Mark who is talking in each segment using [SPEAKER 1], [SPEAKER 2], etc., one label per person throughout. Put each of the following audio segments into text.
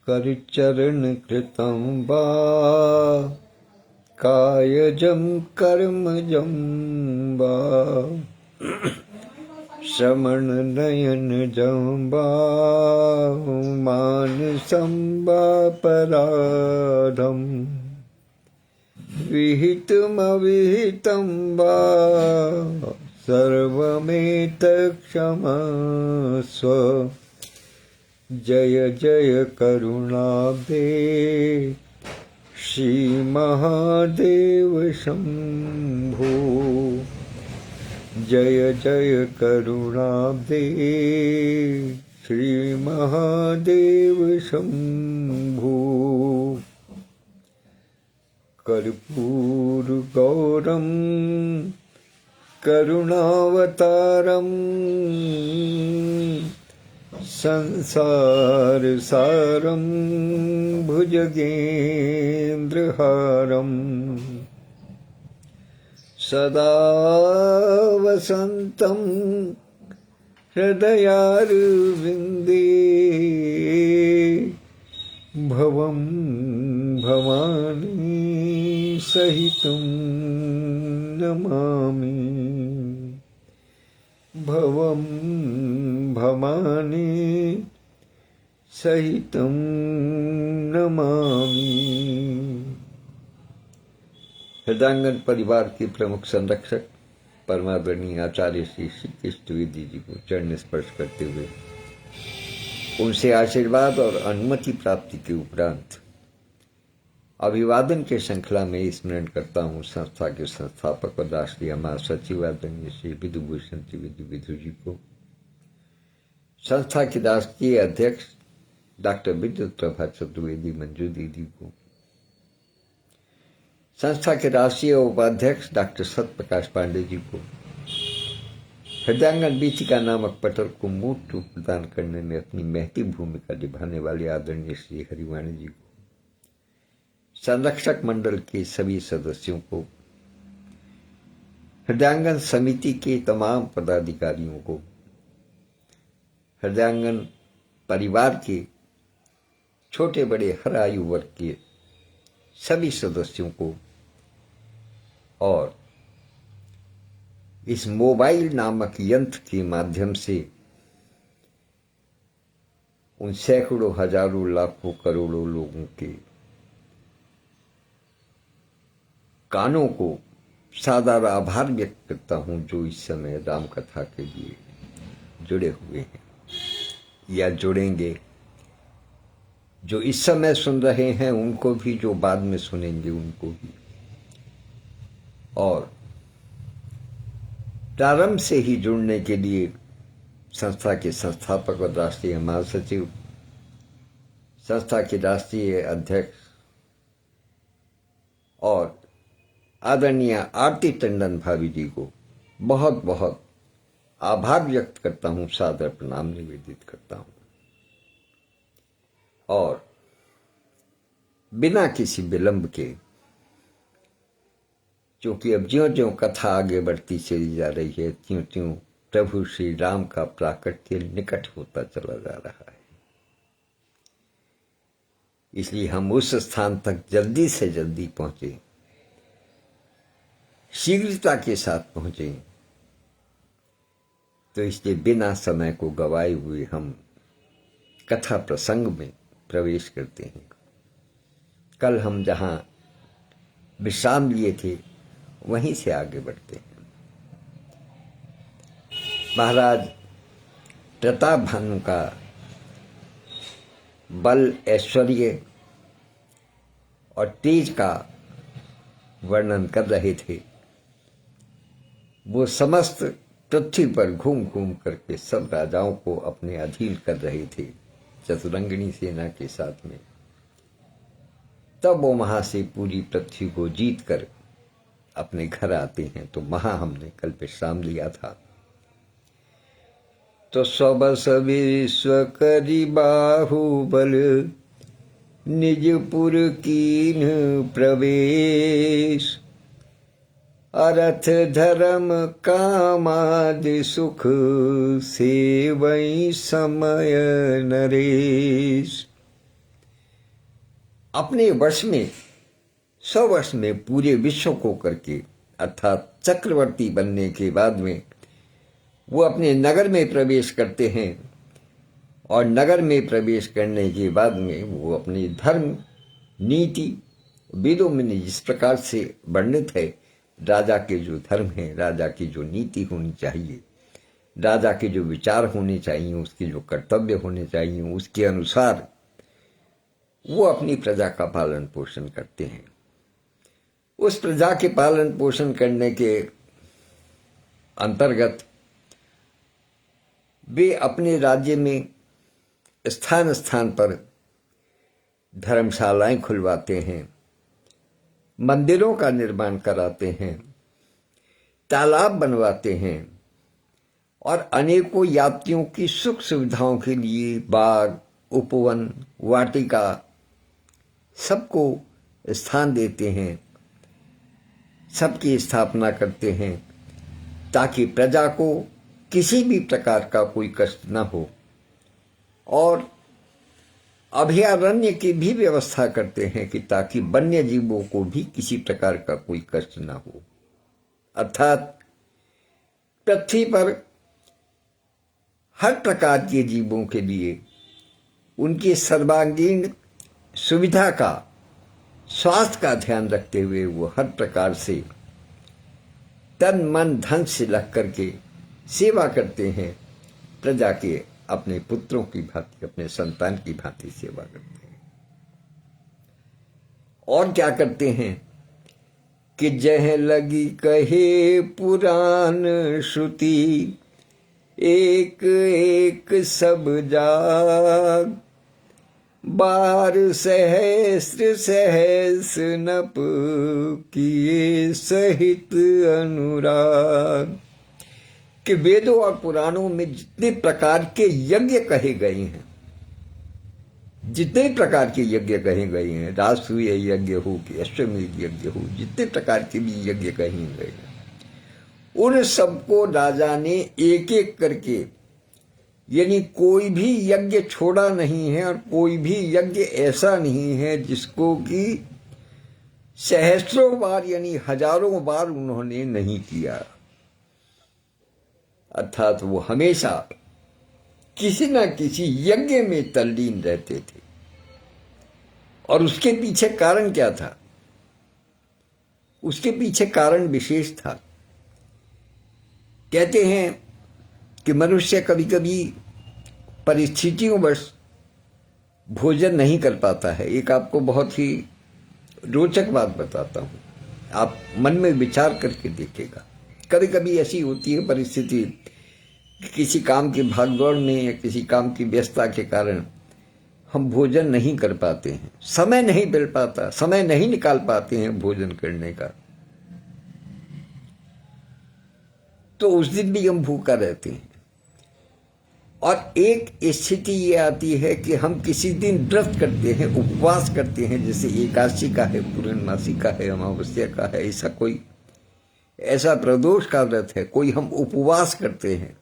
[SPEAKER 1] करचरण कृतं वा कायजं कर्मजं वा श्रवणनयनजं वा मानसं वा पराधं विहितमविहितं वा सर्वमेतत्क्षमस्व। जय जय करुणाब्धे श्री महादेव शंभो। जय जय करुणाब्धे श्री महादेव शंभो। कर्पूर गौरम करुणावतारम संसार सारं भुजगेन्द्रहारं सदा वसन्तं हृदयारविन्दे भवं भवानी सहितं नमामि। भवं भवानी सहितं नमामि। हृदयांगन परिवार के प्रमुख संरक्षक परमादरणीय आचार्य श्री कृष्ण द्विवेदी जी को चरण स्पर्श करते हुए उनसे आशीर्वाद और अनुमति प्राप्ति के उपरांत अभिवादन के श्रृंखला में स्मरण करता हूँ संस्था के संस्थापक और राष्ट्रीय महासचिव आदरणीय श्री विधुभूषण त्रिवेदी विधु जी को, संस्था के राष्ट्रीय अध्यक्ष डॉक्टर विद्युत प्रभा चतुर्वेदी मंजू दीदी को, संस्था के राष्ट्रीय उपाध्यक्ष डॉक्टर सत्यप्रकाश पांडे जी को, हृदयांगन बीथिका नामक पटल को मूर्त रूप प्रदान करने में अपनी महती भूमिका निभाने वाले आदरणीय श्री हरिवाणी जी को, संरक्षक मंडल के सभी सदस्यों को, हृदयांगन समिति के तमाम पदाधिकारियों को, हृदयांगन परिवार के छोटे बड़े हर आयु वर्ग के सभी सदस्यों को और इस मोबाइल नामक यंत्र के माध्यम से उन सैकड़ों हजारों लाखों करोड़ों लोगों के कानों को सादर आभार व्यक्त करता हूं जो इस समय राम कथा के लिए जुड़े हुए हैं या जुड़ेंगे, जो इस समय सुन रहे हैं उनको भी, जो बाद में सुनेंगे उनको भी। और प्रारंभ से ही जुड़ने के लिए संस्था के संस्थापक और राष्ट्रीय महासचिव, संस्था के राष्ट्रीय अध्यक्ष और आदरणीय आरती टंडन भाभी जी को बहुत बहुत आभार व्यक्त करता हूं, सादर प्रणाम निवेदित करता हूं। और बिना किसी विलंब के, क्योंकि अब ज्यों ज्यों कथा आगे बढ़ती चली जा रही है त्यों त्यों प्रभु श्री राम का प्राकट्य निकट होता चला जा रहा है, इसलिए हम उस स्थान तक जल्दी से जल्दी पहुंचे, शीघ्रता के साथ पहुंचे। तो इसलिए बिना समय को गवाए हुए हम कथा प्रसंग में प्रवेश करते हैं। कल हम जहां विश्राम लिए थे वहीं से आगे बढ़ते हैं। महाराज प्रताप भानु का बल, ऐश्वर्य और तेज का वर्णन कर रहे थे। वो समस्त पृथ्वी पर घूम घूम करके सब राजाओं को अपने अधीन कर रहे थे चतुरंगिणी सेना के साथ में। तब वो वहां से पूरी पृथ्वी को जीत कर अपने घर आते हैं। तो वहां हमने कल विश्राम लिया था। तो सबस विश्व करी बाहुबल निजपुर कीन प्रवेश, अर्थ धर्म कामादि सुख सेवई समय नरेश। अपने वर्ष में 100 वर्ष में पूरे विश्व को करके अर्थात चक्रवर्ती बनने के बाद में वो अपने नगर में प्रवेश करते हैं और नगर में प्रवेश करने के बाद में वो अपनी धर्म नीति वेदों में जिस प्रकार से वर्णित है, राजा के जो धर्म है, राजा की जो नीति होनी चाहिए, राजा के जो विचार होने चाहिए, उसके जो कर्तव्य होने चाहिए, उसके अनुसार वो अपनी प्रजा का पालन पोषण करते हैं। उस प्रजा के पालन पोषण करने के अंतर्गत वे अपने राज्य में स्थान स्थान पर धर्मशालाएं खुलवाते हैं, मंदिरों का निर्माण कराते हैं, तालाब बनवाते हैं और अनेकों यात्रियों की सुख सुविधाओं के लिए बाग, उपवन, वाटिका सबको स्थान देते हैं, सबकी स्थापना करते हैं ताकि प्रजा को किसी भी प्रकार का कोई कष्ट न हो, और अभयारण्य की भी व्यवस्था करते हैं कि ताकि वन्य जीवों को भी किसी प्रकार का कोई कष्ट न हो। अर्थात पृथ्वी पर हर प्रकार के जीवों के लिए उनकी सर्वांगीण सुविधा का, स्वास्थ्य का ध्यान रखते हुए वो हर प्रकार से तन मन धन से लग करके सेवा करते हैं, प्रजा के अपने पुत्रों की भांति, अपने संतान की भांति सेवा करते हैं। और क्या करते हैं कि जह लगी कहे पुराण श्रुति, एक एक सब जाग, बार सहस्र सहस नप किए सहित अनुराग। कि वेदों और पुराणों में जितने प्रकार के यज्ञ कहे गए हैं, जितने प्रकार के यज्ञ कहे गए हैं, राजसूय यज्ञ हो कि अश्वमेध यज्ञ हो, जितने प्रकार के भी यज्ञ कहे गए हैं, उन सबको राजा ने एक एक करके, यानी कोई भी यज्ञ छोड़ा नहीं है और कोई भी यज्ञ ऐसा नहीं है जिसको कि सहस्रों बार यानी हजारों बार उन्होंने नहीं किया। अर्थात वो हमेशा किसी न किसी यज्ञ में तल्लीन रहते थे। और उसके पीछे कारण क्या था? उसके पीछे कारण विशेष था। कहते हैं कि मनुष्य कभी कभी परिस्थितियों वश भोजन नहीं कर पाता है। एक आपको बहुत ही रोचक बात बताता हूं, आप मन में विचार करके देखिएगा। कभी कभी ऐसी होती है परिस्थिति, किसी काम की भागदौड़ में या किसी काम की व्यस्तता के कारण हम भोजन नहीं कर पाते हैं, समय नहीं मिल पाता, समय नहीं निकाल पाते हैं भोजन करने का, तो उस दिन भी हम भूखा रहते हैं। और एक स्थिति ये आती है कि हम किसी दिन व्रत करते हैं, उपवास करते हैं, जैसे एकादशी का है, पूर्णमासी का है, अमावस्या का है, ऐसा कोई ऐसा प्रदोष का व्रत है, कोई हम उपवास करते हैं,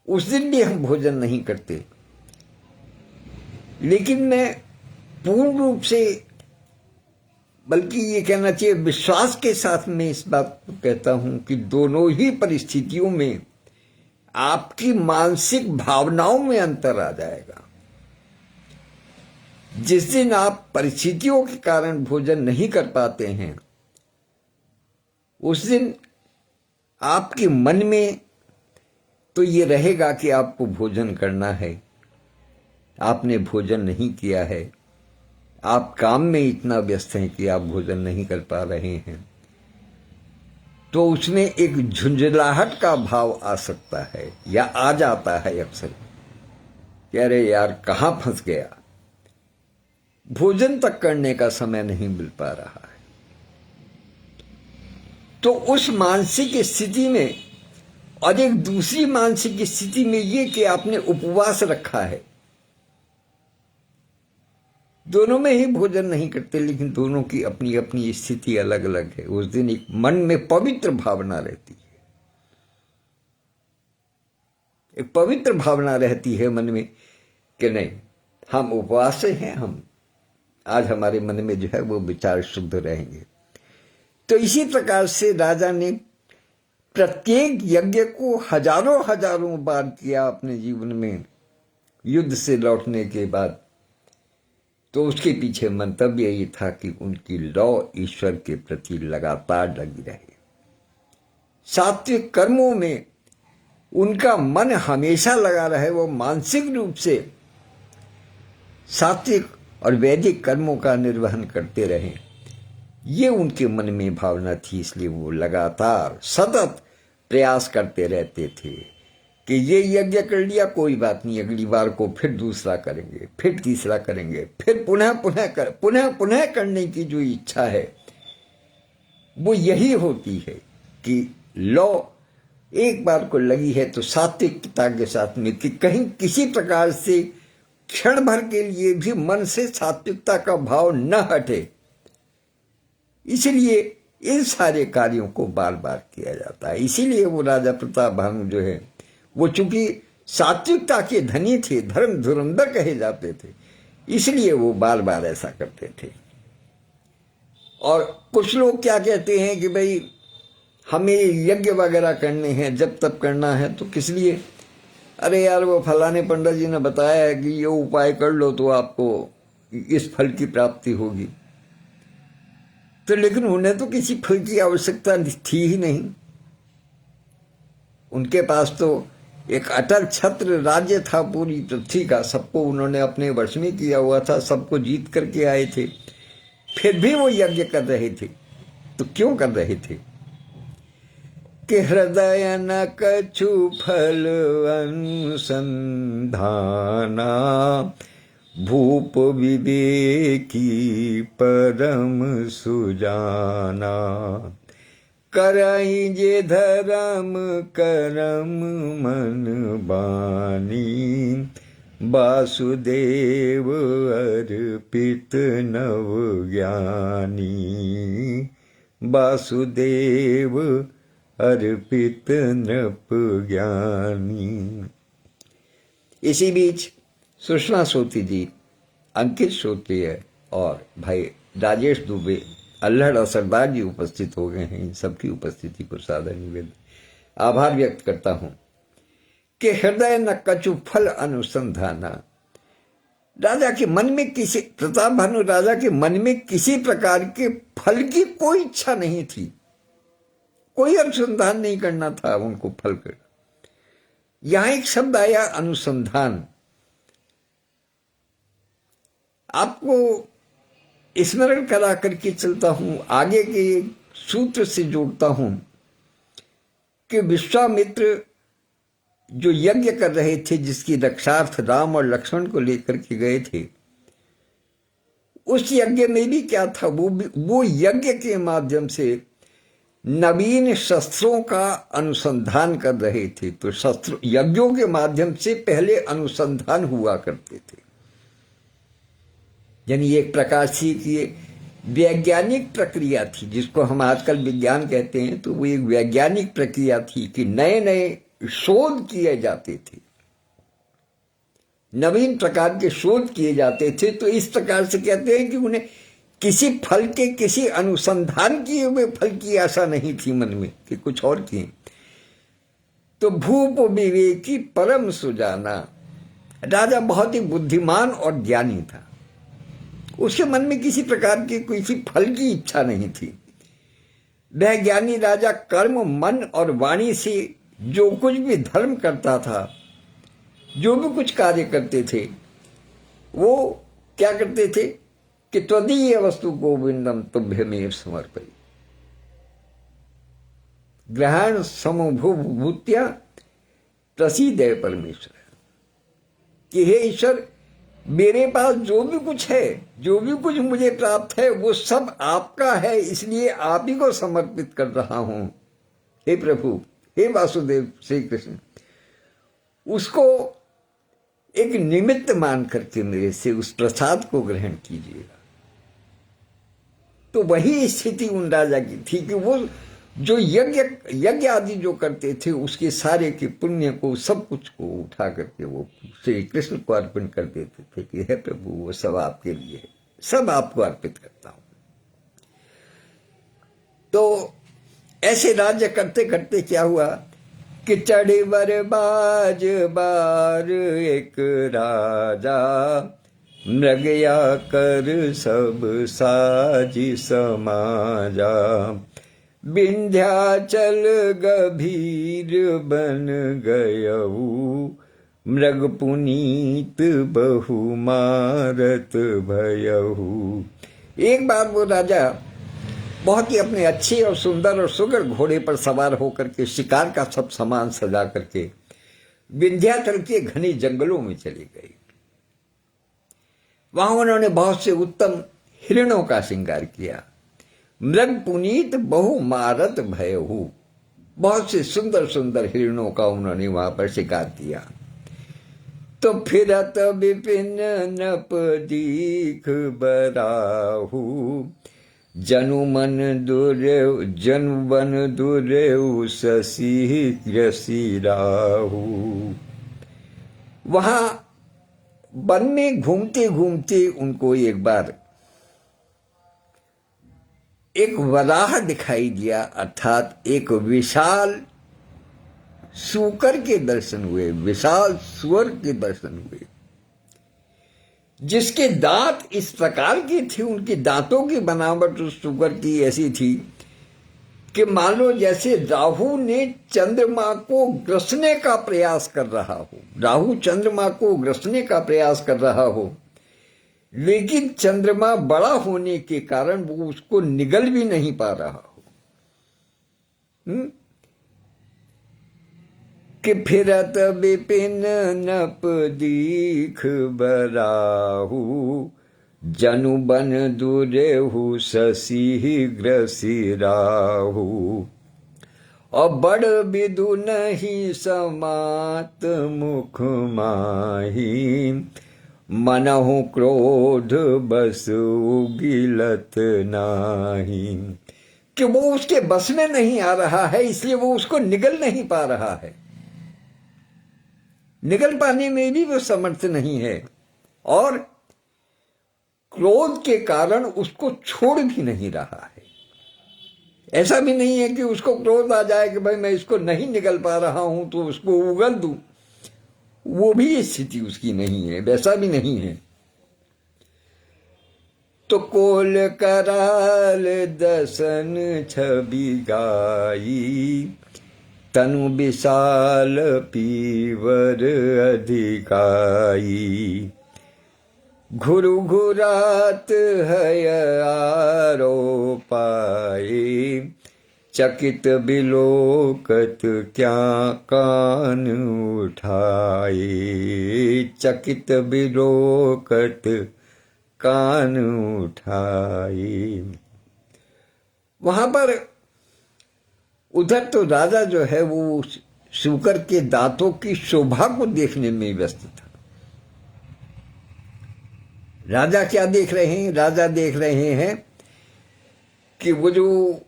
[SPEAKER 1] उस दिन भी हम भोजन नहीं करते। लेकिन मैं पूर्ण रूप से, बल्कि ये कहना चाहिए विश्वास के साथ में इस बात को कहता हूं कि दोनों ही परिस्थितियों में आपकी मानसिक भावनाओं में अंतर आ जाएगा। जिस दिन आप परिस्थितियों के कारण भोजन नहीं कर पाते हैं, उस दिन आपके मन में तो ये रहेगा कि आपको भोजन करना है, आपने भोजन नहीं किया है, आप काम में इतना व्यस्त हैं कि आप भोजन नहीं कर पा रहे हैं, तो उसमें एक झुंझलाहट का भाव आ सकता है या आ जाता है अक्सर कि अरे यार कहां फंस गया, भोजन तक करने का समय नहीं मिल पा रहा है। तो उस मानसिक स्थिति में, और एक दूसरी मानसिक स्थिति में ये कि आपने उपवास रखा है, दोनों में ही भोजन नहीं करते, लेकिन दोनों की अपनी अपनी स्थिति अलग अलग है। उस दिन एक मन में पवित्र भावना रहती है, एक पवित्र भावना रहती है मन में कि नहीं, हम उपवास से हैं, हम आज हमारे मन में जो है वो विचार शुद्ध रहेंगे। तो इसी प्रकार से राजा ने प्रत्येक यज्ञ को हजारों हजारों बार किया अपने जीवन में युद्ध से लौटने के बाद। तो उसके पीछे मंतव्य ये था कि उनकी लौ ईश्वर के प्रति लगातार लगी रहे। सात्विक कर्मों में उनका मन हमेशा लगा रहे, वो मानसिक रूप से सात्विक और वैदिक कर्मों का निर्वहन करते रहे, ये उनके मन में भावना थी। इसलिए वो लगातार सतत प्रयास करते रहते थे कि ये यज्ञ कर लिया, कोई बात नहीं, अगली बार को फिर दूसरा करेंगे, फिर तीसरा करेंगे, फिर पुनः करने की जो इच्छा है वो यही होती है कि लौ एक बार को लगी है तो सात्विकता के साथ में कि कहीं किसी प्रकार से क्षण भर के लिए भी मन से सात्विकता का भाव न हटे। इसलिए इन सारे कार्यों को बार बार किया जाता है। इसीलिए वो राजा प्रताप भानु जो है वो चूंकि सात्विकता के धनी थे, धर्म धुरंधर कहे जाते थे, इसलिए वो बार बार ऐसा करते थे। और कुछ लोग क्या कहते हैं कि भाई हमें यज्ञ वगैरह करने हैं, जब तब करना है तो किस लिए? अरे यार वो फलाने पंडित जी ने बताया है कि ये उपाय कर लो तो आपको इस फल की प्राप्ति होगी। तो लेकिन उन्हें तो किसी फल की आवश्यकता थी ही नहीं। उनके पास तो एक अटल छत्र राज्य था पूरी पृथ्वी का, सबको उन्होंने अपने वश में किया हुआ था, सबको जीत करके आए थे, फिर भी वो यज्ञ कर रहे थे। तो क्यों कर रहे थे? कि हृदय न कछु फल अनुसंधाना, भूप विवेकी परम सुजाना, करई जे धर्म करम मन बानी, वासुदेव अर्पित नव ज्ञानी, वासुदेव अर्पित नृप ज्ञानी। इसी बीच सुषमा सोती जी, अंकित सोती और भाई राजेश दुबे, अल्हड़ और सरदार जी उपस्थित हो गए हैं। इन सबकी उपस्थिति को सादर निवेदन आभार व्यक्त करता हूं कि हृदय न कछु फल अनुसंधाना। राजा के मन में किसी, प्रताप भानु राजा के मन में किसी प्रकार के फल की कोई इच्छा नहीं थी, कोई अनुसंधान नहीं करना था उनको फल कर। यहां एक शब्द आया अनुसंधान, आपको स्मरण करा करके चलता हूं, आगे के सूत्र से जोड़ता हूं कि विश्वामित्र जो यज्ञ कर रहे थे, जिसकी रक्षार्थ राम और लक्ष्मण को लेकर के गए थे, उस यज्ञ में भी क्या था, वो यज्ञ के माध्यम से नवीन शस्त्रों का अनुसंधान कर रहे थे। तो शस्त्र यज्ञों के माध्यम से पहले अनुसंधान हुआ करते थे, यानी एक प्रकार से ये वैज्ञानिक प्रक्रिया थी, जिसको हम आजकल विज्ञान कहते हैं। तो वो एक वैज्ञानिक प्रक्रिया थी कि नए नए शोध किए जाते थे, नवीन प्रकार के शोध किए जाते थे। तो इस प्रकार से कहते हैं कि उन्हें किसी फल के, किसी अनुसंधान किए हुए फल की आशा नहीं थी मन में कि कुछ और किए। तो भूप विवेकी परम सुजाना, राजा बहुत ही बुद्धिमान और ज्ञानी था, उसके मन में किसी प्रकार की किसी फल की इच्छा नहीं थी। वह ज्ञानी राजा कर्म, मन और वाणी से जो कुछ भी धर्म करता था, जो भी कुछ कार्य करते थे, वो क्या करते थे कि त्वदीय वस्तु गोविंदम तुभ्यमेव समर्पयि, ग्रहण समभूभूत्या प्रसीदय परमेश्वर, कि हे ईश्वर, मेरे पास जो भी कुछ है, जो भी कुछ मुझे प्राप्त है, वो सब आपका है, इसलिए आप ही को समर्पित कर रहा हूं। हे प्रभु, हे वासुदेव श्री कृष्ण, उसको एक निमित्त मान करके मेरे से उस प्रसाद को ग्रहण कीजिएगा। तो वही स्थिति उन राजा की थी कि वो जो यज्ञ आदि जो करते थे, उसके सारे के पुण्य को, सब कुछ को उठा करके वो श्री कृष्ण को अर्पण कर देते थे कि हे प्रभु, वो सब आपके लिए है, सब आपको अर्पित करता हूं। तो ऐसे राज्य करते करते क्या हुआ कि चढ़े बर बाज बार एक राजा, मृगया कर सब साजी समाजा, विंध्याचल गभीर बन गयऊ, मृग पुनीत बहु मारत भयहु। एक बार वो राजा बहुत ही अपने अच्छे और सुंदर और सुगर घोड़े पर सवार होकर के शिकार का सब सामान सजा करके विंध्याचल के घने जंगलों में चले गए। वहां उन्होंने बहुत से उत्तम हिरणों का श्रृंगार किया। मृग पुनीत बहु मारत भयहु, बहुत से सुंदर सुंदर हिरणों का उन्होंने वहां पर शिकार किया। तो फिरत विपिन नप दीख बराहु, जनु मन दुर्यो जनु बन दुर्यो शशि ग्रसिराहु। वहां वन में घूमते घूमते उनको एक बार एक वराह दिखाई दिया, अर्थात एक विशाल सूकर के दर्शन हुए, विशाल सुअर के दर्शन हुए, जिसके दांत इस प्रकार के थे, उनके दांतों की बनावट उस सुअर की ऐसी थी कि मान लो जैसे राहु ने चंद्रमा को ग्रसने का प्रयास कर रहा हो, राहु चंद्रमा को ग्रसने का प्रयास कर रहा हो, लेकिन चंद्रमा बड़ा होने के कारण वो उसको निगल भी नहीं पा रहा हो। कि फिरत विपिन नप दीख बराहु, जनु बन दुरेहु शशि ग्रसिराहु। और बड़ विदु नहीं समात मुख माही, मनहु क्रोध बस उगिलत नाही। कि वो उसके बस में नहीं आ रहा है, इसलिए वो उसको निगल नहीं पा रहा है, निगल पाने में भी वो समर्थ नहीं है, और क्रोध के कारण उसको छोड़ भी नहीं रहा है। ऐसा भी नहीं है कि उसको क्रोध आ जाए कि भाई मैं इसको नहीं निगल पा रहा हूं तो उसको उगल दूं, वो भी स्थिति उसकी नहीं है, वैसा भी नहीं है। तो कोल कराल दसन छवि गाई, तनु विशाल पीवर अधिकाई। घुरु घुरात है आरो पाए, चकित बिलोकत क्या कान उठाए। चकित बिलोकत कान उठाए। वहां पर उधर तो राजा जो है वो शूकर के दांतों की शोभा को देखने में व्यस्त था। राजा क्या देख रहे हैं? राजा देख रहे हैं कि वो जो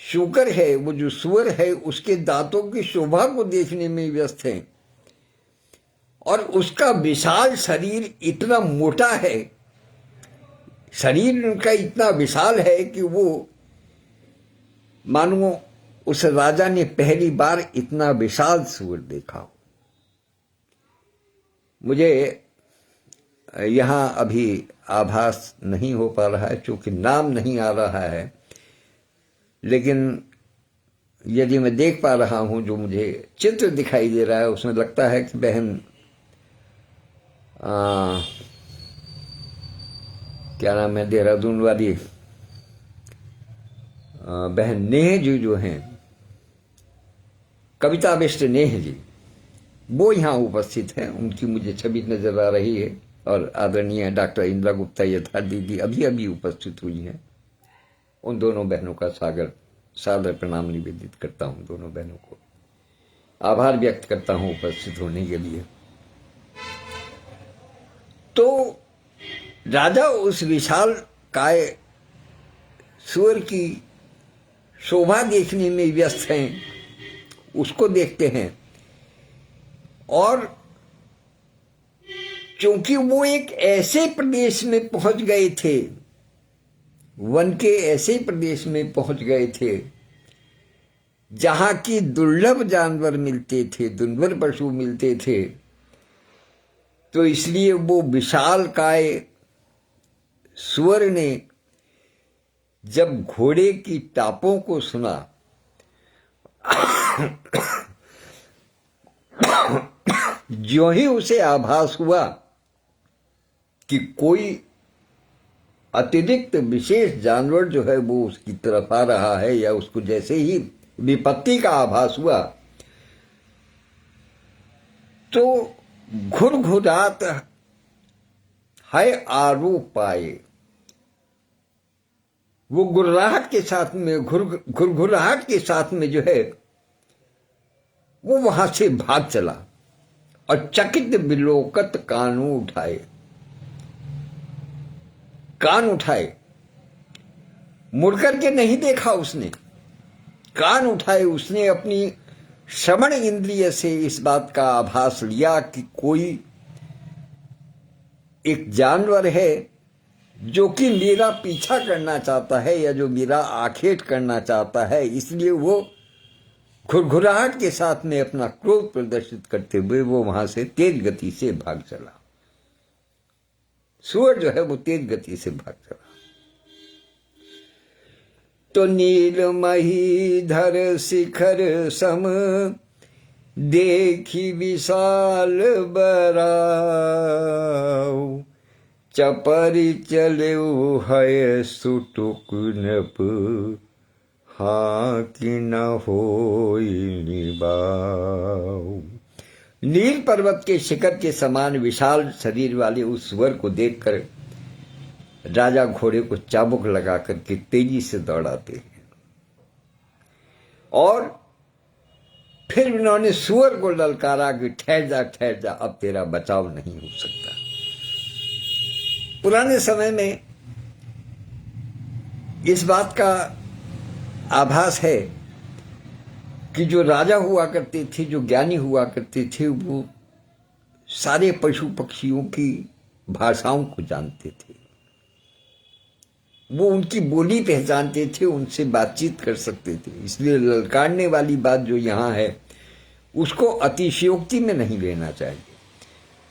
[SPEAKER 1] शूकर है, वो जो सुअर है, उसके दांतों की शोभा को देखने में व्यस्त है, और उसका विशाल शरीर इतना मोटा है, शरीर उनका इतना विशाल है कि वो मानो उस राजा ने पहली बार इतना विशाल सुअर देखा हो। मुझे यहां अभी आभास नहीं हो पा रहा है क्योंकि नाम नहीं आ रहा है, लेकिन यदि मैं देख पा रहा हूं, जो मुझे चित्र दिखाई दे रहा है उसमें लगता है कि बहन क्या नाम है, देहरादून वाली बहन नेह जी जो हैं, कविता बिष्ट नेह जी, वो यहाँ उपस्थित हैं। उनकी मुझे छवि नजर आ रही है, और आदरणीय डॉक्टर इंदिरा गुप्ता यथार्थ दीदी अभी अभी उपस्थित हुई हैं। उन दोनों बहनों का सादर प्रणाम निवेदित करता हूं, दोनों बहनों को आभार व्यक्त करता हूं उपस्थित होने के लिए। तो राजा उस विशाल काय सूअर की शोभा देखने में व्यस्त हैं, उसको देखते हैं, और क्योंकि वो एक ऐसे प्रदेश में पहुंच गए थे, वन के ऐसे प्रदेश में पहुंच गए थे जहां की दुर्लभ जानवर मिलते थे, दुर्लभ पशु मिलते थे। तो इसलिए वो विशालकाय सुअर ने जब घोड़े की टापों को सुना ज्यों ही उसे आभास हुआ कि कोई अतिरिक्त विशेष जानवर जो है वो उसकी तरफ आ रहा है, या उसको जैसे ही विपत्ति का आभास हुआ तो घुरघुरात है आरोप पाए। वो गुर्राहट के साथ में, घुरघुराहट के साथ में जो है वो वहां से भाग चला और चकित विलोकत कान उठाए, मुड़कर के नहीं देखा उसने, कान उठाए। उसने अपनी श्रवण इंद्रिय से इस बात का आभास लिया कि कोई एक जानवर है जो कि मेरा पीछा करना चाहता है या जो मेरा आखेट करना चाहता है। इसलिए वो घुरघुराहट के साथ में अपना क्रोध प्रदर्शित करते हुए वो वहां से तेज गति से भाग चला। सूअर जो है वो तेज गति से भाग चला। तो नीलमही धर शिखर सम देखी विशाल बराव, चपरी चले है सुटुक नप, हाँ कि न होई निभाव। नील पर्वत के शिखर के समान विशाल शरीर वाले उस सुअर को देखकर राजा घोड़े को चाबुक लगा करके तेजी से दौड़ाते हैं और फिर उन्होंने सुअर को ललकारा कि ठहर जा, अब तेरा बचाव नहीं हो सकता। पुराने समय में इस बात का आभास है कि जो राजा हुआ करते थे, जो ज्ञानी हुआ करते थे, वो सारे पशु पक्षियों की भाषाओं को जानते थे, वो उनकी बोली पहचानते थे, उनसे बातचीत कर सकते थे। इसलिए ललकारने वाली बात जो यहाँ है उसको अतिशयोक्ति में नहीं लेना चाहिए।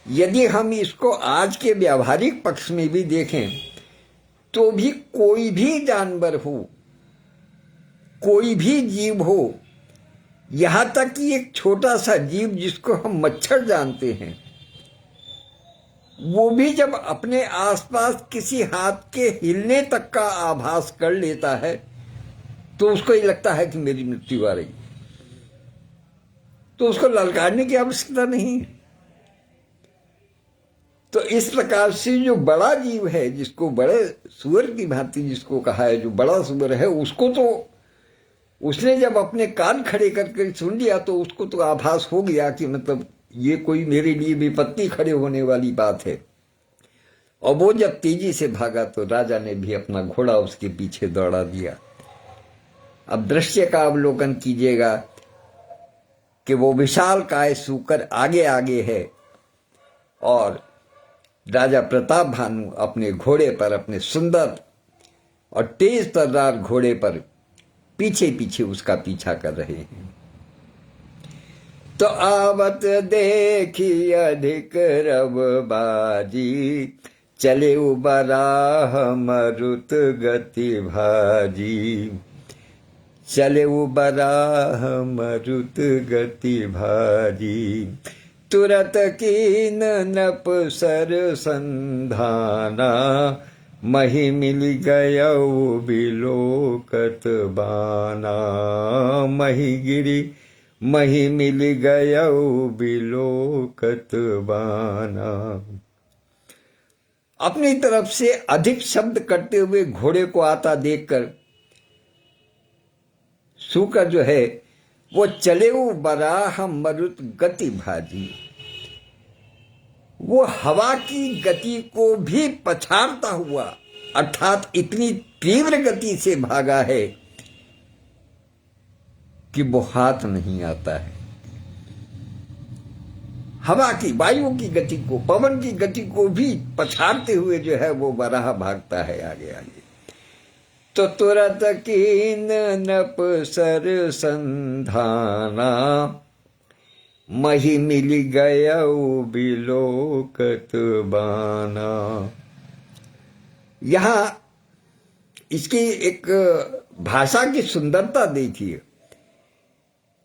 [SPEAKER 1] यदि हम इसको आज के व्यावहारिक पक्ष में भी देखें तो भी कोई भी जानवर हो, कोई भी जीव हो, यहां तक कि एक छोटा सा जीव जिसको हम मच्छर जानते हैं, वो भी जब अपने आसपास किसी हाथ के हिलने तक का आभास कर लेता है तो उसको ये लगता है कि मेरी मृत्यु आ रही है, तो उसको ललकारने की आवश्यकता नहीं है। तो इस प्रकार से जो बड़ा जीव है, जिसको बड़े सूअर की भांति जिसको कहा है, जो बड़ा सूअर है, उसको तो उसने जब अपने कान खड़े करके सुन लिया तो उसको तो आभास हो गया कि मतलब ये कोई मेरे लिए विपत्ति खड़े होने वाली बात है। और वो जब तेजी से भागा तो राजा ने भी अपना घोड़ा उसके पीछे दौड़ा दिया। अब दृश्य का अवलोकन कीजिएगा कि वो विशाल काय सूकर आगे आगे है और राजा प्रताप भानु अपने घोड़े पर, अपने सुंदर और तेज तर्रार घोड़े पर पीछे पीछे उसका पीछा कर रहे हैं। तो आवत देखी अधिक रव बाजी, चले बराह मरुत गति भाजी, चले बराह मरुत गति भाजी। तुरत कीन नप सर संधाना, मही मिल गयो बिलोकत बाना, मही गिरी मही मिल गयो बिलोकत बाना। अपनी तरफ से अधिक शब्द करते हुए घोड़े को आता देखकर सूकर जो है वो चले बराह मरुत गति भाजी, वो हवा की गति को भी पछाड़ता हुआ, अर्थात इतनी तीव्र गति से भागा है कि वो हाथ नहीं आता है। हवा की, वायु की गति को, पवन की गति को भी पछाड़ते हुए जो है वो वराह भागता है आगे आगे। तो तुरत कीन नप सर संधाना, मही मिल गया बिलोकत बाना। यहां इसकी एक भाषा की सुंदरता देखिए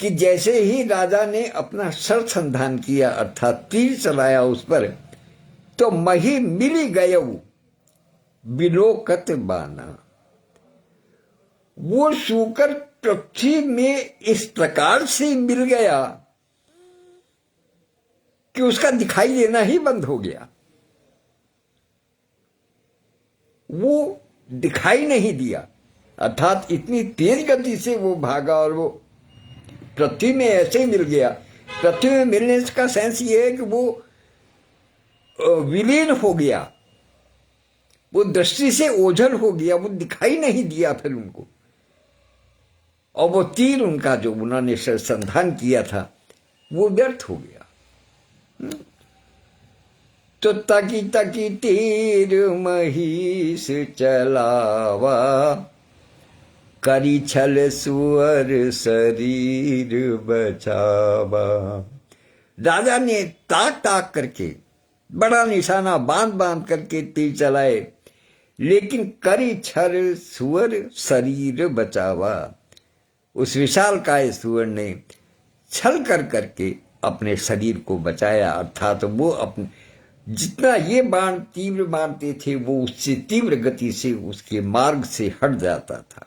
[SPEAKER 1] कि जैसे ही राजा ने अपना सर संधान किया अर्थात तीर चलाया उस पर, तो मही मिली गयो बिलोकत बाना। वो सूकर पृथ्वी में इस प्रकार से मिल गया कि उसका दिखाई देना ही बंद हो गया। वो दिखाई नहीं दिया, अर्थात इतनी तेज गति से वो भागा और वो पृथ्वी में ऐसे ही मिल गया। पृथ्वी में मिलने का सेंस ये है कि वो विलीन हो गया, वो दृष्टि से ओझल हो गया, वो दिखाई नहीं दिया फिर उनको। और वो तीर उनका जो उन्होंने संधान किया था वो व्यर्थ हो गया। तो तकी तकी तीर महिष चलावा, करी छल सुअर शरीर बचावा। राजा ने ताक ताक करके बड़ा निशाना बांध बांध करके तीर चलाए, लेकिन करी छल सुअर शरीर बचावा। उस विशाल काय सुअर ने छल कर करके अपने शरीर को बचाया, अर्थात वो अपने जितना ये बाण तीव्र मारते थे वो उससे तीव्र गति से उसके मार्ग से हट जाता था।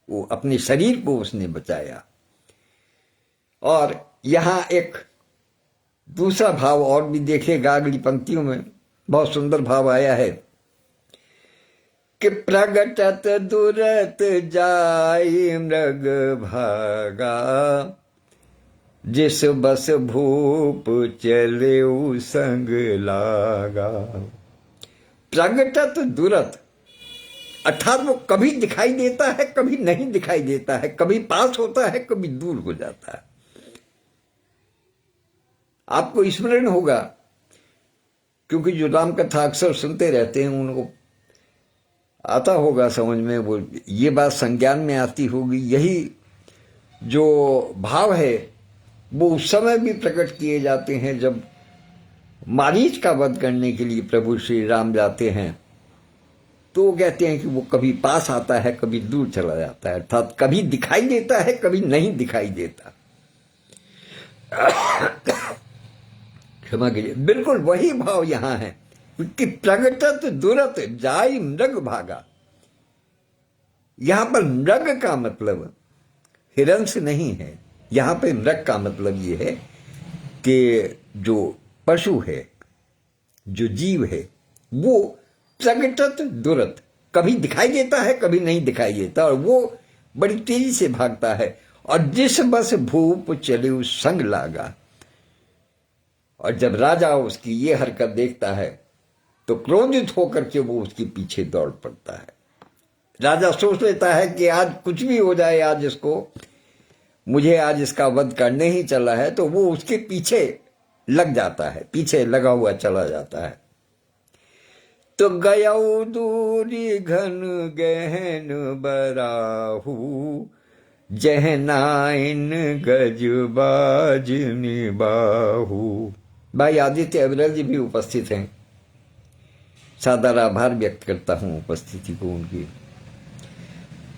[SPEAKER 1] वो अपने शरीर को उसने बचाया। और यहां एक दूसरा भाव और भी देखेगा अगली पंक्तियों में, बहुत सुंदर भाव आया है कि प्रगटत दुरत जाय मृग भागा, जिस बस भूप चले संग लागा। प्रगटत दुरत अर्थात वो कभी दिखाई देता है, कभी नहीं दिखाई देता है, कभी पास होता है, कभी दूर हो जाता है। आपको स्मरण होगा, क्योंकि जो राम कथा अक्सर सुनते रहते हैं उनको आता होगा समझ में, वो ये बात संज्ञान में आती होगी। यही जो भाव है वो उस समय भी प्रकट किए जाते हैं जब मारीच का वध करने के लिए प्रभु श्री राम जाते हैं। तो वो कहते हैं कि वो कभी पास आता है, कभी दूर चला जाता है, अर्थात कभी दिखाई देता है, कभी नहीं दिखाई देता। क्षमा कीजिए, बिल्कुल वही भाव यहां है कि प्रगटत दुरत जाय मृग भागा। यहां पर मृग का मतलब हिरंस नहीं है, यहां पे मृग का मतलब ये है कि जो पशु है, जो जीव है, वो प्रगटत दुरत कभी दिखाई देता है, कभी नहीं दिखाई देता, और वो बड़ी तेजी से भागता है। और जिस बस भूप चले उस संग लागा। और जब राजा उसकी ये हरकत देखता है तो क्रोधित होकर के वो उसके पीछे दौड़ पड़ता है। राजा सोच लेता है कि आज कुछ भी हो जाए, आज इसको, मुझे आज इसका वध करने ही चला है, तो वो उसके पीछे लग जाता है, पीछे लगा हुआ चला जाता है। तो गयौ दूरी घन गहन बराहू, जहनाइन गज बाज निबाहू। भाई आदित्य अविरल जी भी उपस्थित हैं, सादर आभार व्यक्त करता हूं उपस्थिति को उनकी।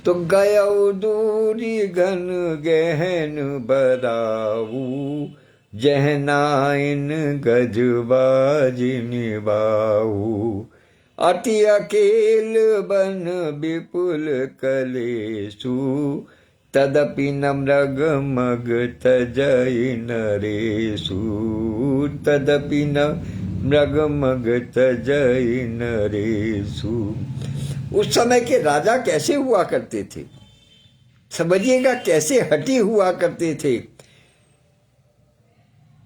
[SPEAKER 1] तो गयौ दूरी घन गहन बराहू, जहनाइन गज बाज निबाहू। अति अकेल बन विपुल कलेशु, तदपि न मृग मग तजय नरेशु। तदपि न मृग मग तजय नरेशु। उस समय के राजा कैसे हुआ करते थे, समझिएगा कैसे हटी हुआ करते थे।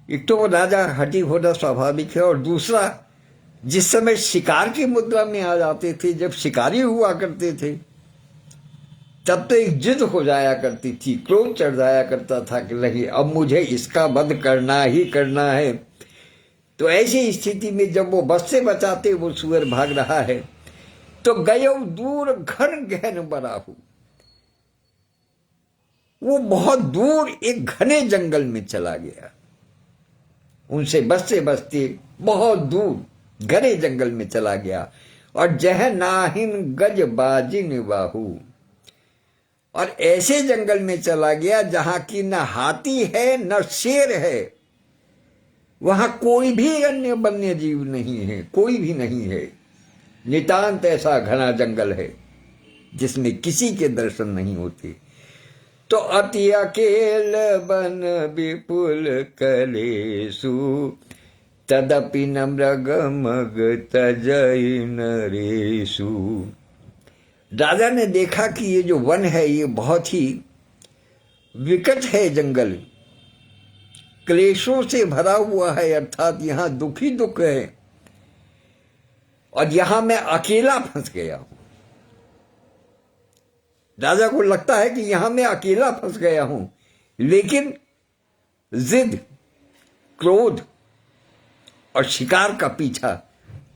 [SPEAKER 1] एक तो राजा हटी होना स्वाभाविक है, और दूसरा जिस समय शिकार की मुद्रा में आ जाते थे, जब शिकारी हुआ करते थे, तब तो एक जिद हो जाया करती थी, क्रोध चढ़ जाया करता था कि नहीं अब मुझे इसका वध करना ही करना है। तो ऐसी स्थिति में जब वो बस से बचाते वो सुअर भाग रहा है, तो गयो दूर घन गहन बराहु, वो बहुत दूर एक घने जंगल में चला गया। उनसे बसते बसते बहुत दूर घने जंगल में चला गया। और जह नाहिन गज बाजी निवाहू, और ऐसे जंगल में चला गया जहां की न हाथी है न शेर है, वहां कोई भी अन्य वन्य जीव नहीं है, कोई भी नहीं है। नितांत ऐसा घना जंगल है जिसमें किसी के दर्शन नहीं होते। तो अति अकेल बन विपुल कलेसु, तदपि न मृग मग तजई नरेशु। राजा ने देखा कि ये जो वन है ये बहुत ही विकट है, जंगल क्लेशों से भरा हुआ है, अर्थात यहां दुख ही दुख है, और यहां मैं अकेला फंस गया हूं। राजा को लगता है कि यहां मैं अकेला फंस गया हूं, लेकिन जिद, क्रोध और शिकार का पीछा,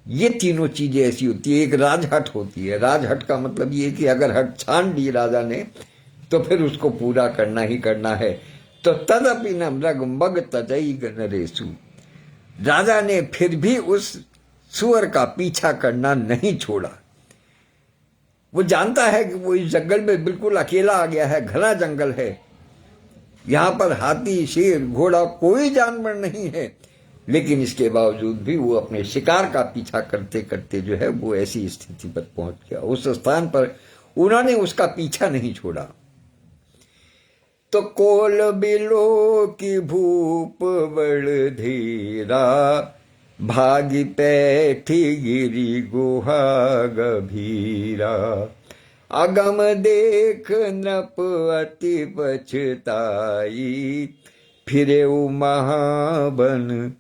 [SPEAKER 1] ये तीनों चीजें ऐसी होती है। एक राजहट होती है। राजहट का मतलब ये कि अगर हट छान ली राजा ने तो फिर उसको पूरा करना ही करना है। तो तदपि न मृग मग तजई नरेशु, राजा ने फिर भी उस सुअर का पीछा करना नहीं छोड़ा। वो जानता है कि वो इस जंगल में बिल्कुल अकेला आ गया है, घना जंगल है, यहां पर हाथी शेर घोड़ा कोई जानवर नहीं है, लेकिन इसके बावजूद भी वो अपने शिकार का पीछा करते करते जो है वो ऐसी स्थिति पर पहुंच गया। उस स्थान पर उन्होंने उसका पीछा नहीं छोड़ा। तो कोल बिलो की भूप बड़ धीरा, भागी पैठी गिरी गुहा गभीरा, अगम देख नृप अति पछताई, फिरे महाबन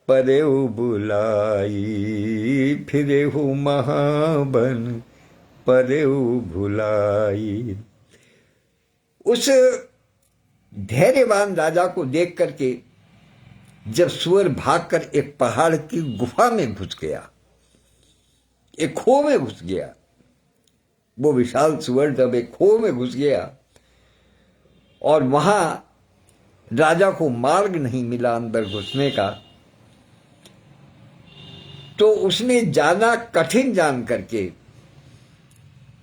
[SPEAKER 1] परे बुलाई, फिरे महाबन परे भुलाई। उस धैर्यवान राजा को देख करके जब सुअर भागकर एक पहाड़ की गुफा में घुस गया, एक खो में घुस गया, वो विशाल सुअर जब एक खो में घुस गया और वहां राजा को मार्ग नहीं मिला अंदर घुसने का, तो उसने जाना कठिन जान करके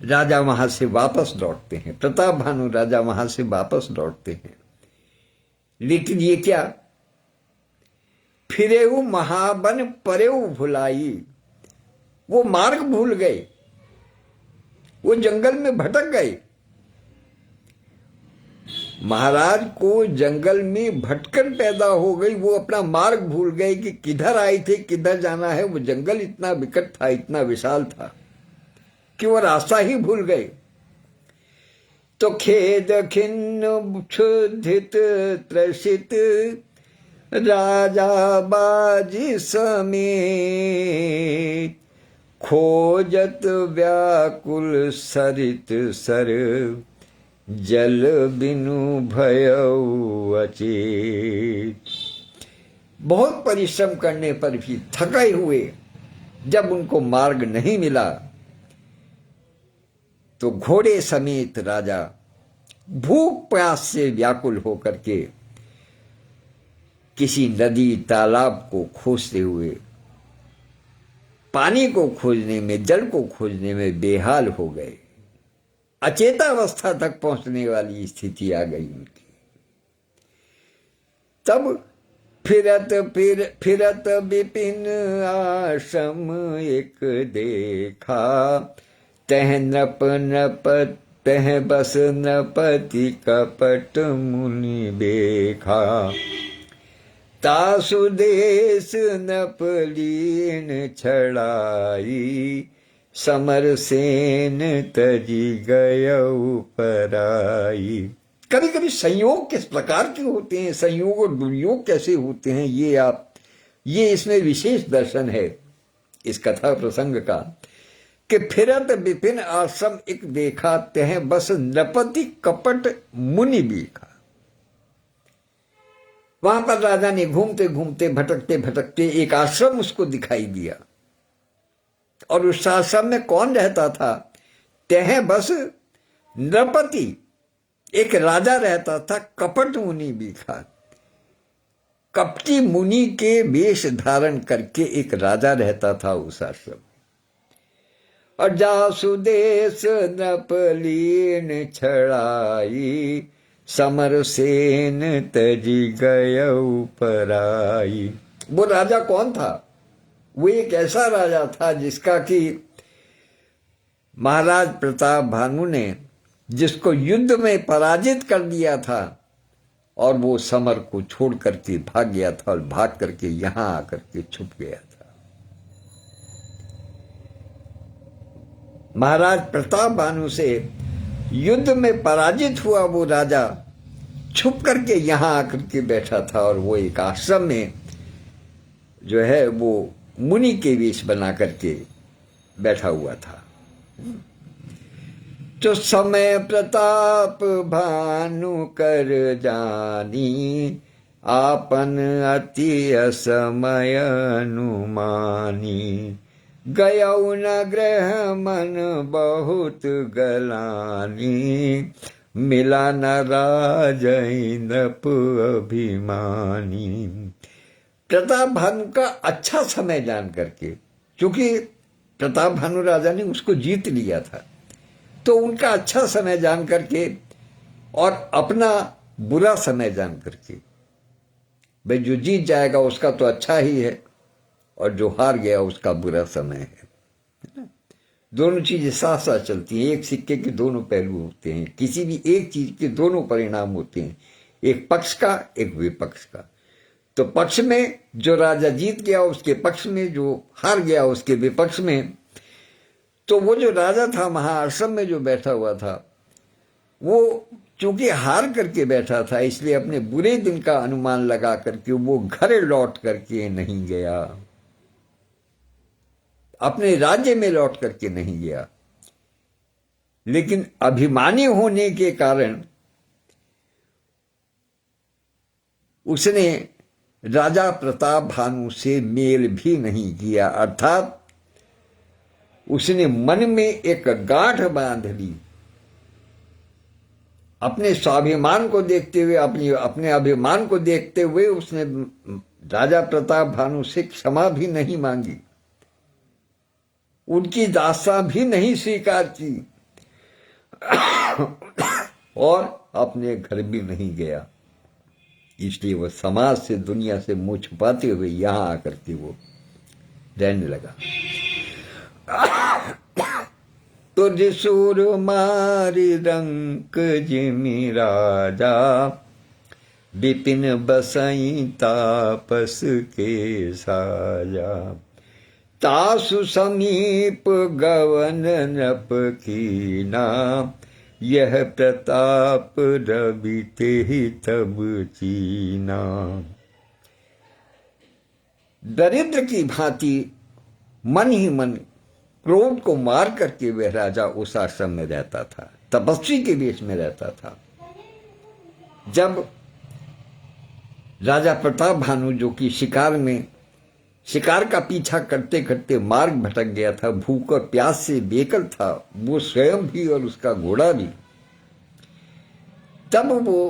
[SPEAKER 1] राजा वहां से वापस लौटते हैं। प्रताप भानु राजा वहां से वापस लौटते हैं, लेकिन ये क्या, फिरेहु महाबन परेहु भुलाई, वो मार्ग भूल गए, वो जंगल में भटक गए। महाराज को जंगल में भटकन पैदा हो गई, वो अपना मार्ग भूल गए कि किधर आए थे, किधर जाना है। वो जंगल इतना विकट था, इतना विशाल था कि वो रास्ता ही भूल गए। तो खेद खिन्न क्षुधित त्रसित, राजा बाजी समेत, खोजत व्याकुल सरित सर, जल बिनु भयउ अचेत। बहुत परिश्रम करने पर भी थके हुए जब उनको मार्ग नहीं मिला, तो घोड़े समेत राजा भूख प्यास से व्याकुल होकर के किसी नदी तालाब को खोजते हुए, पानी को खोजने में, जल को खोजने में बेहाल हो गए। अचेतावस्था तक पहुंचने वाली स्थिति आ गई उनकी। तब फिरत विपिन आश्रम एक देखा, तह नप नप तह बस नपति कपट मुनि देखा, तासु देश नपलीन छड़ाई, समर सेन तजी गयउ पराई। कभी कभी संयोग किस प्रकार के होते हैं, संयोग और दुर्योग कैसे होते हैं, ये इसमें विशेष दर्शन है इस कथा प्रसंग का, कि फिरत विपिन आश्रम एक देखा, तह बस नपति कपट मुनि देखा। वहां पर राजा ने घूमते घूमते भटकते भटकते एक आश्रम उसको दिखाई दिया, और उस आश्रम में कौन रहता था? तह बस नृपति, एक राजा रहता था, कपट मुनि भी था। कपटी मुनि के वेश धारण करके एक राजा रहता था उस आश्रम। और जासुदेश नृपलीन छड़ाई, समरसेन तजी गयौ पराई। वो राजा कौन था? वो एक ऐसा राजा था जिसका कि महाराज प्रताप भानु ने जिसको युद्ध में पराजित कर दिया था, और वो समर को छोड़ करके भाग गया था, और भाग करके यहां आकर के छुप गया था। महाराज प्रताप भानु से युद्ध में पराजित हुआ वो राजा छुप करके यहां आकर के बैठा था, और वो एक आश्रम में जो है वो मुनि के वेश बना करके बैठा हुआ था। तो समय प्रताप भानु कर जानी, आपन अति असमय अनुमानी। गयौ न ग्रह मन बहुत गलानी, मिला न राज नृप अभिमानी। प्रताप भानु का अच्छा समय जान करके, क्योंकि प्रताप भानु राजा ने उसको जीत लिया था, तो उनका अच्छा समय जान करके और अपना बुरा समय जान करके, भाई जो जीत जाएगा उसका तो अच्छा ही है, और जो हार गया उसका बुरा समय है। दोनों चीजें साथ साथ चलती हैं, एक सिक्के के दोनों पहलू होते हैं, किसी भी एक चीज के दोनों परिणाम होते हैं, एक पक्ष का एक विपक्ष का। तो पक्ष में जो राजा जीत गया उसके पक्ष में, जो हार गया उसके विपक्ष में। तो वो जो राजा था महाआश्रम में जो बैठा हुआ था, वो चूंकि हार करके बैठा था, इसलिए अपने बुरे दिन का अनुमान लगा करके वो घर लौट करके नहीं गया, अपने राज्य में लौट करके नहीं गया। लेकिन अभिमानी होने के कारण उसने राजा प्रताप भानु से मेल भी नहीं किया, अर्थात उसने मन में एक गांठ बांध ली। अपने स्वाभिमान को देखते हुए, अपने अभिमान को देखते हुए उसने राजा प्रताप भानु से क्षमा भी नहीं मांगी, उनकी दास्ता भी नहीं स्वीकार की, और अपने घर भी नहीं गया। इसलिए वह समाज से, दुनिया से मुंह छुपाते हुए यहां आकर के वो रहने लगा। तो रिसूर मारी रंक जिमि राजा, विपिन बसई तापस के साजा। तासु समीप गवन नृप कीना, यह प्रताप रवि तेहि तब चीना। दरिद्र की भांति मन ही मन क्रोध को मार करके वह राजा उस आश्रम में रहता था, तपस्वी के बीच में रहता था। जब राजा प्रताप भानु, जो कि शिकार का पीछा करते करते मार्ग भटक गया था, भूख और प्यास से बेकल था, वो स्वयं भी और उसका घोड़ा भी, तब वो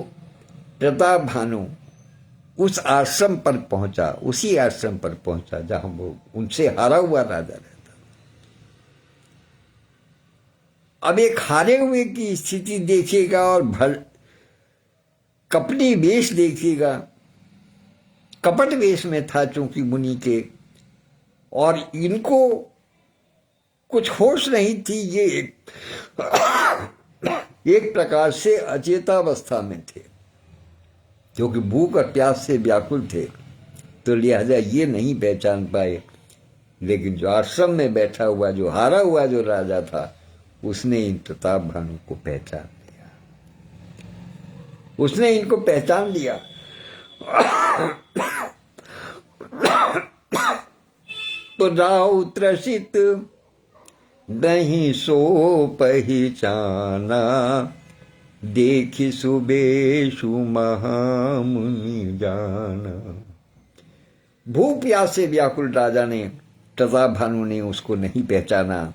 [SPEAKER 1] प्रताप भानु उस आश्रम पर पहुंचा, उसी आश्रम पर पहुंचा जहां वो उनसे हारा हुआ राजा रहता। अब एक हारे हुए की स्थिति देखिएगा और कपटी वेश देखिएगा। कपट वेश में था चूंकि मुनि के, और इनको कुछ होश नहीं थी, ये एक प्रकार से अचेतावस्था में थे, क्योंकि भूख और प्यास से व्याकुल थे, तो लिहाजा ये नहीं पहचान पाए। लेकिन जो आश्रम में बैठा हुआ, जो हारा हुआ जो राजा था, उसने इन प्रताप भानु को पहचान लिया, उसने इनको पहचान लिया। तो राव त्रसित नहीं सो पहचाना, देखि सुबेशु महामुनि जाना। भूख प्यास से व्याकुल राजा ने, प्रताप भानु ने उसको नहीं पहचाना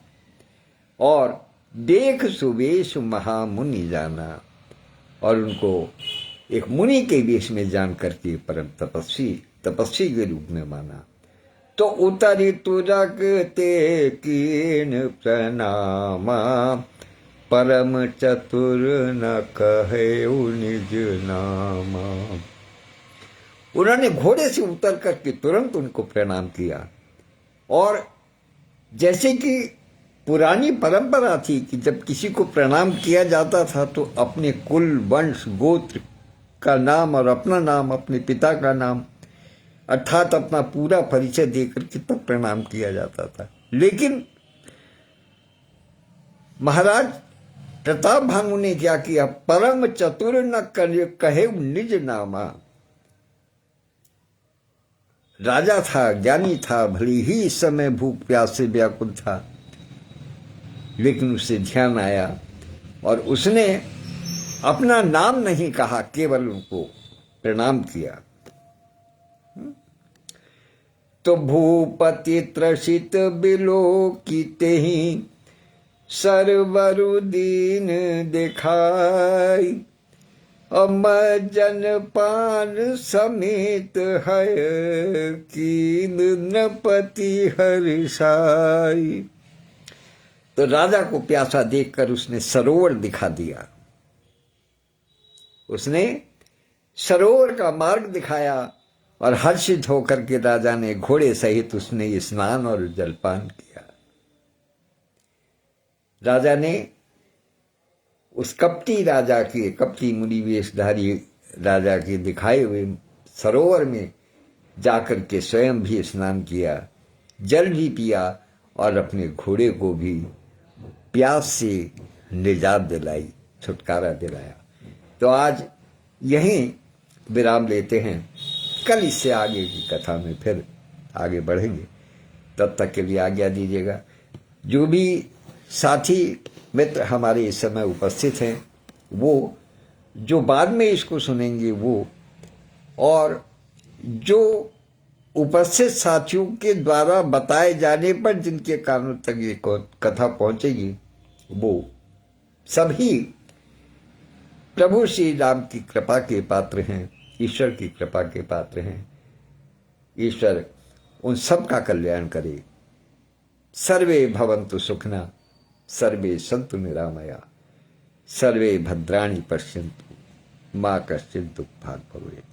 [SPEAKER 1] और देख सुबेशु महामुनि जाना, और उनको एक मुनि के वेश में जान करके परम तपस्वी के रूप में माना। तो उतरी तुरक ते कीन प्रणामा, परम चतुर न कहे निज नामा। उन्होंने घोड़े से उतर करके तुरंत उनको प्रणाम किया, और जैसे कि पुरानी परंपरा थी कि जब किसी को प्रणाम किया जाता था तो अपने कुल वंश गोत्र का नाम और अपना नाम, अपने पिता का नाम, अर्थात अपना पूरा परिचय देकर के तब प्रणाम किया जाता था। लेकिन महाराज प्रताप भानु ने क्या किया, परम चतुर न कहे निज नामा। राजा था, ज्ञानी था, भली ही इस समय भूख प्यास से व्याकुल था, लेकिन उसे ध्यान आया और उसने अपना नाम नहीं कहा, केवल उनको प्रणाम किया। तो भूपति त्रसित बिलोकिते ही, सर्वरु दीन दिखाई, जन पान समेत है कीन नृपति हर्षाई। तो राजा को प्यासा देखकर उसने सरोवर दिखा दिया, उसने सरोवर का मार्ग दिखाया, और हर्षित होकर के राजा ने घोड़े सहित उसने स्नान और जलपान किया। राजा ने उस कपटी मुनि वेशधारी राजा के दिखाए हुए सरोवर में जाकर के स्वयं भी स्नान किया, जल भी पिया, और अपने घोड़े को भी प्यास से निजात दिलाई, छुटकारा दिलाया। तो आज यहीं विराम लेते हैं, कल इससे आगे की कथा में फिर आगे बढ़ेंगे। तब तक के लिए आज्ञा दीजिएगा। जो भी साथी मित्र हमारे इस समय उपस्थित हैं, वो जो बाद में इसको सुनेंगे वो, और जो उपस्थित साथियों के द्वारा बताए जाने पर जिनके कानों तक ये कथा पहुंचेगी, वो सभी प्रभु श्री राम की कृपा के पात्र हैं, ईश्वर की कृपा के पात्र हैं। ईश्वर उन सब का कल्याण करे। सर्वे भवन्तु सुखिनः, सर्वे सन्तु निरामया, सर्वे भद्राणि पश्यन्तु मा कश्चित् दुःखभाग् भवेत्।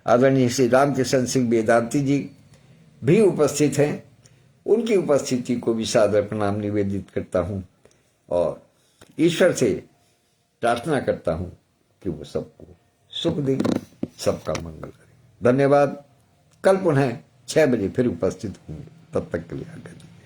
[SPEAKER 1] आदरणीय श्री रामकृष्ण सिंह वेदांती जी भी उपस्थित हैं, उनकी उपस्थिति को भी सादर प्रणाम निवेदित करता हूँ, और ईश्वर से प्रार्थना करता हूँ कि वो सबको सुख दे, सबका मंगल करे। धन्यवाद। कल पुनः 6 बजे फिर उपस्थित होंगे। तब तक के लिए आज्ञा दीजिए।